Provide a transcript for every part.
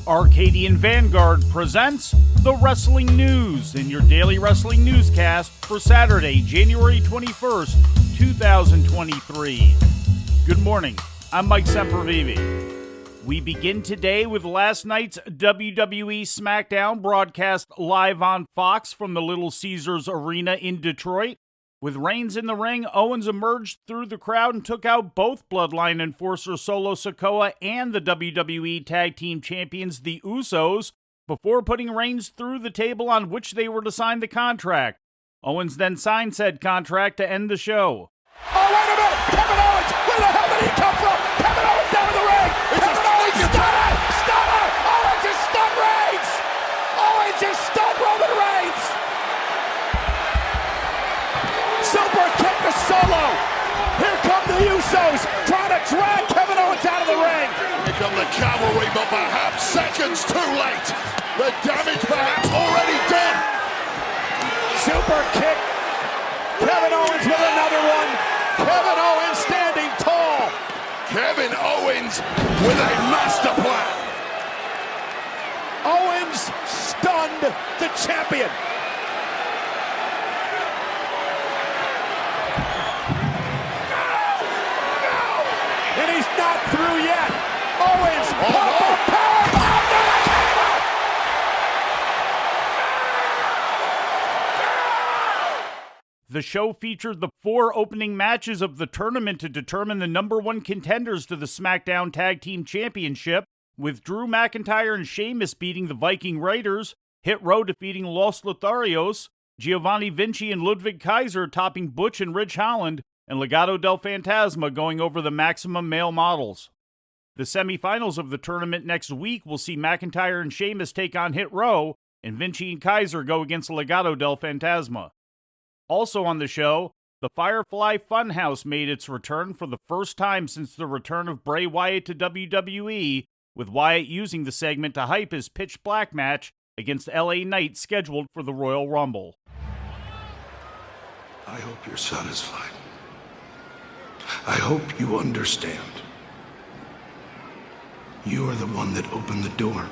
Arcadian Vanguard presents The Wrestling News in your daily wrestling newscast for Saturday, January 21st, 2023. Good morning, I'm Mike Sempervive. We begin today with last night's WWE Smackdown broadcast live on Fox from the Little Caesars Arena in Detroit. With Reigns in the ring, Owens emerged through the crowd and took out both Bloodline enforcer Solo Sikoa and the WWE Tag Team Champions, the Usos, before putting Reigns through the table on which they were to sign the contract. Owens then signed said contract to end the show. Oh, wait a minute! Kevin Owens! Where the hell did he come from? Kevin Owens down in the ring! Kevin Owens, stunner! Stunner! Owens has stunned Reigns! Owens has stunned Roman Reigns! Super kick to Solo! Here come the Usos trying to drag Kevin Owens out of the ring! Here come the cavalry, but perhaps seconds too late! The damage perhaps already done! Super kick! Kevin Owens with another one! Kevin Owens standing tall! Kevin Owens with a master plan! Owens stunned the champion! And he's not through yet! Owens! Power! The show featured the 4 opening matches of the tournament to determine the number 1 contenders to the SmackDown Tag Team Championship, with Drew McIntyre and Sheamus beating the Viking Raiders, Hit Row defeating Los Lotharios, Giovanni Vinci and Ludwig Kaiser topping Butch and Ridge Holland, and Legado del Fantasma going over the Maximum Male Models. The semifinals of the tournament next week will see McIntyre and Sheamus take on Hit Row, and Vinci and Kaiser go against Legado del Fantasma. Also on the show, the Firefly Funhouse made its return for the first time since the return of Bray Wyatt to WWE, with Wyatt using the segment to hype his Pitch Black match against LA Knight scheduled for the Royal Rumble. I hope you're satisfied. I hope you understand. You are the one that opened the door.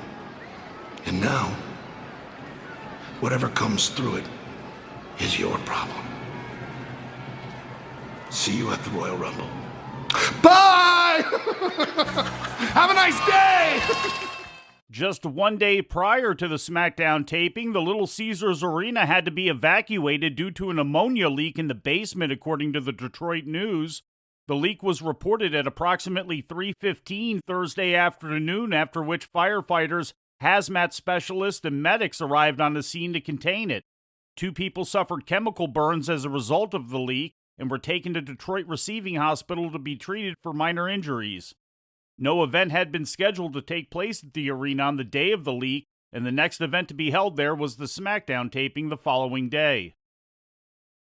And now, whatever comes through it is your problem. See you at the Royal Rumble. Bye! Have a nice day! Just one day prior to the SmackDown taping, the Little Caesars Arena had to be evacuated due to an ammonia leak in the basement, according to the Detroit News. The leak was reported at approximately 3:15 Thursday afternoon, after which firefighters, hazmat specialists, and medics arrived on the scene to contain it. 2 people suffered chemical burns as a result of the leak and were taken to Detroit Receiving Hospital to be treated for minor injuries. No event had been scheduled to take place at the arena on the day of the leak, and the next event to be held there was the SmackDown taping the following day.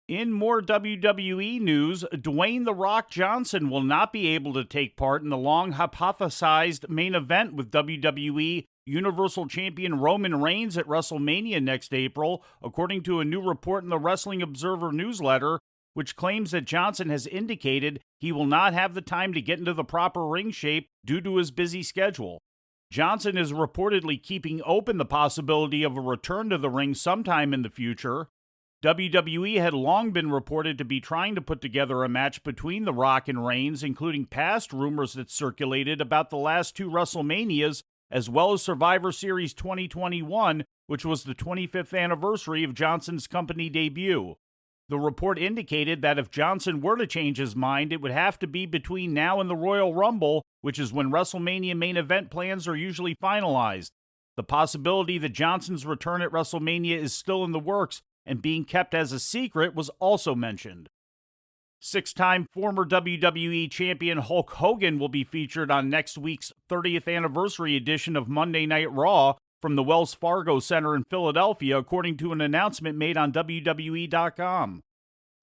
In more WWE news, Dwayne "The Rock" Johnson will not be able to take part in the long hypothesized main event with WWE Universal Champion Roman Reigns at WrestleMania next April, according to a new report in the Wrestling Observer newsletter, which claims that Johnson has indicated he will not have the time to get into the proper ring shape due to his busy schedule. Johnson is reportedly keeping open the possibility of a return to the ring sometime in the future. WWE had long been reported to be trying to put together a match between The Rock and Reigns, including past rumors that circulated about the last 2 WrestleManias, as well as Survivor Series 2021, which was the 25th anniversary of Johnson's company debut. The report indicated that if Johnson were to change his mind, it would have to be between now and the Royal Rumble, which is when WrestleMania main event plans are usually finalized. The possibility that Johnson's return at WrestleMania is still in the works and being kept as a secret was also mentioned. 6-time former WWE Champion Hulk Hogan will be featured on next week's 30th anniversary edition of Monday Night Raw from the Wells Fargo Center in Philadelphia, according to an announcement made on WWE.com.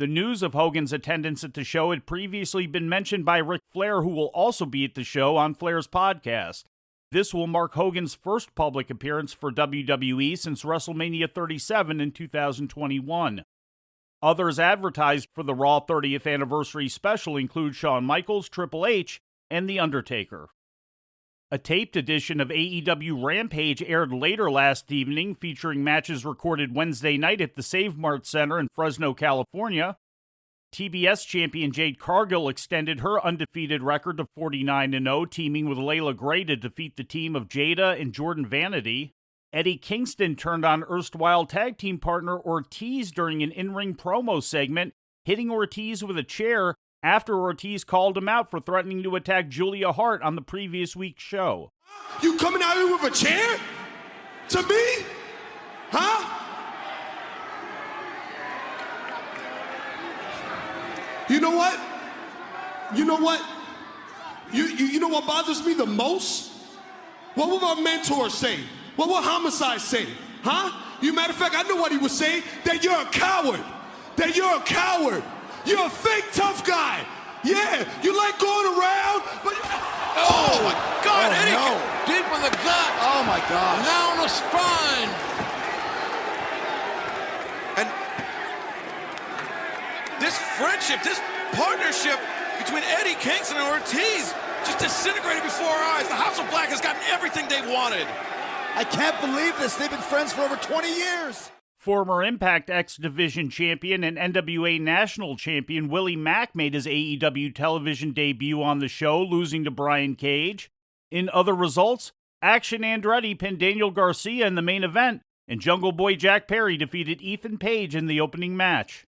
The news of Hogan's attendance at the show had previously been mentioned by Ric Flair, who will also be at the show on Flair's podcast. This will mark Hogan's first public appearance for WWE since WrestleMania 37 in 2021. Others advertised for the Raw 30th anniversary special include Shawn Michaels, Triple H, and The Undertaker. A taped edition of AEW Rampage aired later last evening, featuring matches recorded Wednesday night at the Save Mart Center in Fresno, California. TBS champion Jade Cargill extended her undefeated record to 49-0, teaming with Layla Gray to defeat the team of Jada and Jordan Vanity. Eddie Kingston turned on erstwhile tag team partner Ortiz during an in-ring promo segment, hitting Ortiz with a chair after Ortiz called him out for threatening to attack Julia Hart on the previous week's show. You coming out here with a chair? To me? Huh? You know what? You know what? You know what bothers me the most? What will our mentor say? What will Homicide say? Huh? You matter of fact, I know what he would say, that you're a coward. That you're a coward. You're a fake tough guy. Yeah, you like going around, but... Oh my God, Eddie! no. Deep in the gut. Oh my gosh. Now on the spine. And this friendship, this partnership between Eddie Kingston and Ortiz just disintegrated before our eyes. The House of Black has gotten everything they wanted. I can't believe this. They've been friends for over 20 years. Former Impact X Division champion and NWA National champion Willie Mack made his AEW television debut on the show, losing to Brian Cage. In other results, Action Andretti pinned Daniel Garcia in the main event, and Jungle Boy Jack Perry defeated Ethan Page in the opening match.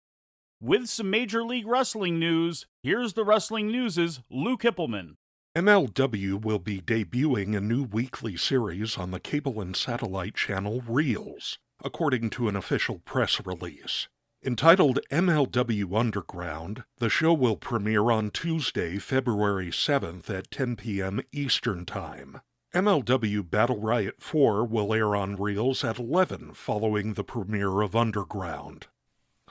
With some Major League Wrestling news, here's the Wrestling News' Lou Kipilman. MLW will be debuting a new weekly series on the cable and satellite channel Reels, according to an official press release. Entitled MLW Underground, the show will premiere on Tuesday, February 7th at 10 p.m. Eastern Time. MLW Battle Riot 4 will air on Reels at 11 following the premiere of Underground.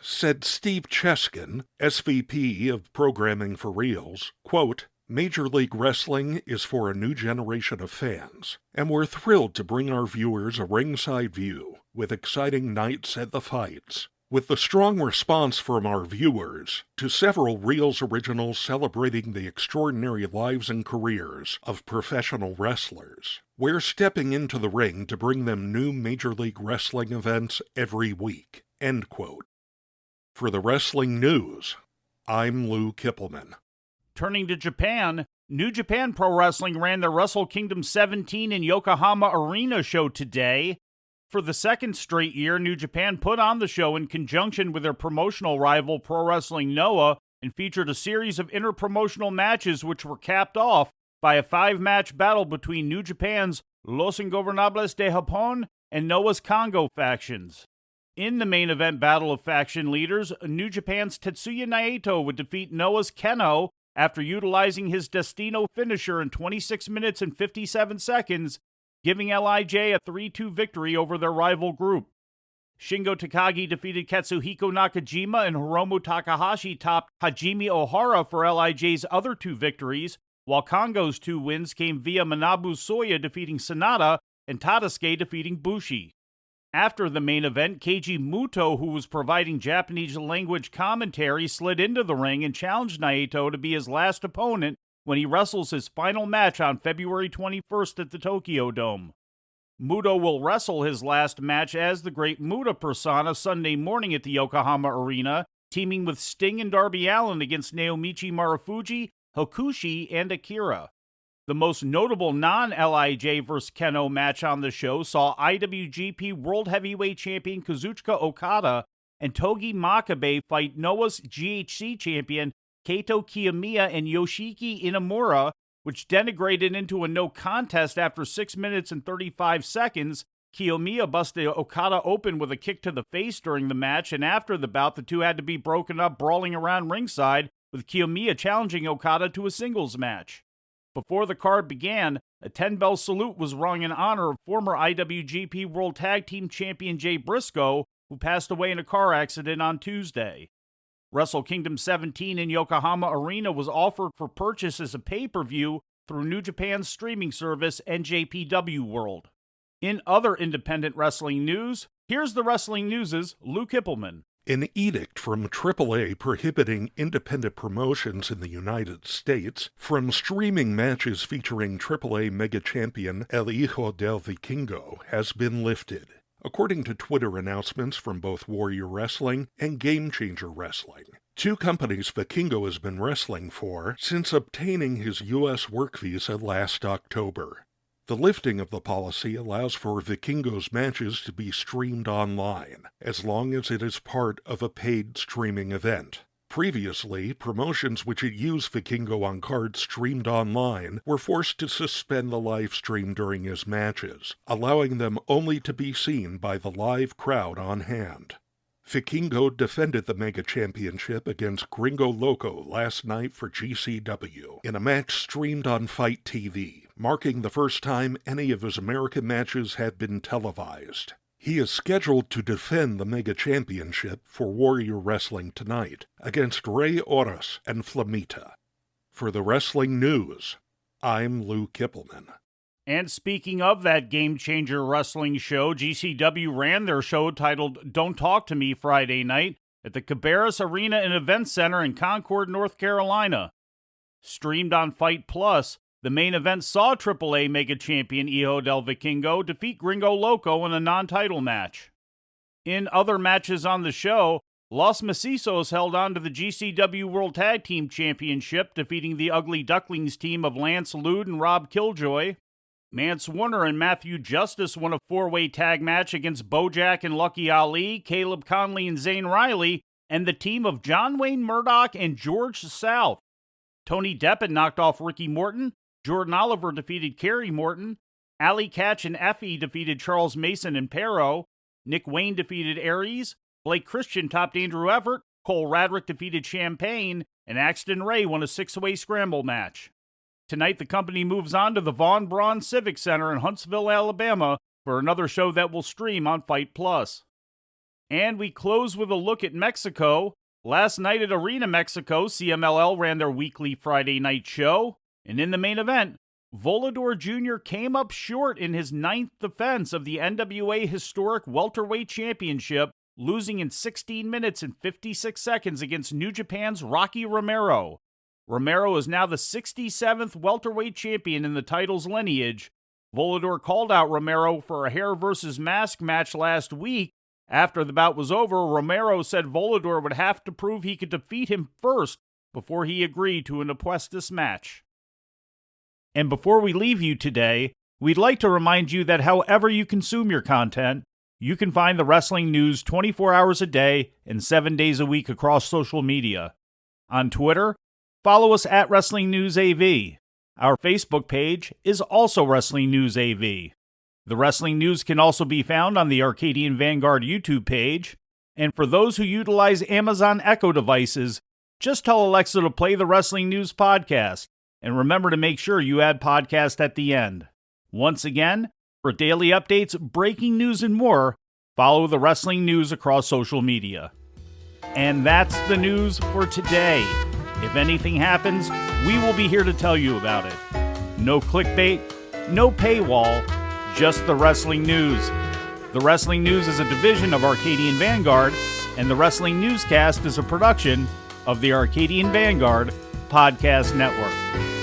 Said Steve Cheskin, SVP of Programming for Reels, quote, "Major League Wrestling is for a new generation of fans, and we're thrilled to bring our viewers a ringside view with exciting nights at the fights. With the strong response from our viewers to several Reels originals celebrating the extraordinary lives and careers of professional wrestlers, we're stepping into the ring to bring them new Major League Wrestling events every week." End quote. For the Wrestling News, I'm Lou Kipilman. Turning to Japan, New Japan Pro Wrestling ran their Wrestle Kingdom 17 in Yokohama Arena show today. For the second straight year, New Japan put on the show in conjunction with their promotional rival Pro Wrestling Noah and featured a series of interpromotional matches which were capped off by a 5-match battle between New Japan's Los Ingobernables de Japón and Noah's Congo factions. In the main event battle of faction leaders, New Japan's Tetsuya Naito would defeat Noah's Kenoh after utilizing his Destino finisher in 26 minutes and 57 seconds, giving LIJ a 3-2 victory over their rival group. Shingo Takagi defeated Katsuhiko Nakajima, and Hiromu Takahashi topped Hajime Ohara for LIJ's other 2 victories, while Kongo's 2 wins came via Manabu Soya defeating Sanada and Tadasuke defeating Bushi. After the main event, Keiji Muto, who was providing Japanese-language commentary, slid into the ring and challenged Naito to be his last opponent when he wrestles his final match on February 21st at the Tokyo Dome. Muto will wrestle his last match as the Great Muta Persona Sunday morning at the Yokohama Arena, teaming with Sting and Darby Allin against Naomichi Marufuji, Hokushi, and Akira. The most notable non-LIJ vs. Kenoh match on the show saw IWGP World Heavyweight Champion Kazuchika Okada and Togi Makabe fight Noah's GHC champion Kaito Kiyomiya and Yoshiki Inamura, which denigrated into a no contest after 6 minutes and 35 seconds. Kiyomiya busted Okada open with a kick to the face during the match, and after the bout, the two had to be broken up brawling around ringside, with Kiyomiya challenging Okada to a singles match. Before the card began, a 10-bell salute was rung in honor of former IWGP World Tag Team Champion Jay Briscoe, who passed away in a car accident on Tuesday. Wrestle Kingdom 17 in Yokohama Arena was offered for purchase as a pay-per-view through New Japan's streaming service NJPW World. In other independent wrestling news, here's the Wrestling News' Lou Kipilman. An edict from AAA prohibiting independent promotions in the United States from streaming matches featuring AAA mega champion El Hijo del Vikingo has been lifted, according to Twitter announcements from both Warrior Wrestling and Game Changer Wrestling, two companies Vikingo has been wrestling for since obtaining his U.S. work visa last October. The lifting of the policy allows for Vikingo's matches to be streamed online, as long as it is part of a paid streaming event. Previously, promotions which had used Vikingo on cards streamed online were forced to suspend the live stream during his matches, allowing them only to be seen by the live crowd on hand. Vikingo defended the Mega Championship against Gringo Loco last night for GCW in a match streamed on Fight TV, marking the first time any of his American matches had been televised. He is scheduled to defend the Mega Championship for Warrior Wrestling tonight against Rey Oros and Flamita. For the Wrestling News, I'm Lou Kipilman. And speaking of that Game Changer Wrestling show, GCW ran their show titled Don't Talk to Me Friday night at the Cabarrus Arena and Event Center in Concord, North Carolina. Streamed on Fight Plus, the main event saw AAA Mega Champion Hijo del Vikingo defeat Gringo Loco in a non-title match. In other matches on the show, Los Macizos held on to the GCW World Tag Team Championship, defeating the Ugly Ducklings team of Lance Lude and Rob Killjoy. Mance Warner and Matthew Justice won a four-way tag match against Bojack and Lucky Ali, Caleb Conley and Zane Riley, and the team of John Wayne Murdoch and George South. Tony Deppen knocked off Ricky Morton, Jordan Oliver defeated Kerry Morton, Ali Catch and Effie defeated Charles Mason and Perro, Nick Wayne defeated Aries, Blake Christian topped Andrew Everett, Cole Radrick defeated Champagne, and Axton Ray won a six-way scramble match. Tonight, the company moves on to the Von Braun Civic Center in Huntsville, Alabama, for another show that will stream on Fight Plus. And we close with a look at Mexico. Last night at Arena Mexico, CMLL ran their weekly Friday night show, and in the main event, Volador Jr. came up short in his 9th defense of the NWA Historic Welterweight Championship, losing in 16 minutes and 56 seconds against New Japan's Rocky Romero. Romero is now the 67th welterweight champion in the title's lineage. Volador called out Romero for a hair versus mask match last week. After the bout was over, Romero said Volador would have to prove he could defeat him first before he agreed to an Apuestas match. And before we leave you today, we'd like to remind you that however you consume your content, you can find the wrestling news 24 hours a day and 7 days a week across social media. On Twitter, follow us at Wrestling News AV. Our Facebook page is also Wrestling News AV. The Wrestling News can also be found on the Arcadian Vanguard YouTube page. And for those who utilize Amazon Echo devices, just tell Alexa to play the Wrestling News podcast. And remember to make sure you add podcast at the end. Once again, for daily updates, breaking news, and more, follow the Wrestling News across social media. And that's the news for today. If anything happens, we will be here to tell you about it. No clickbait, no paywall, just the Wrestling News. The Wrestling News is a division of Arcadian Vanguard, and the Wrestling Newscast is a production of the Arcadian Vanguard Podcast Network.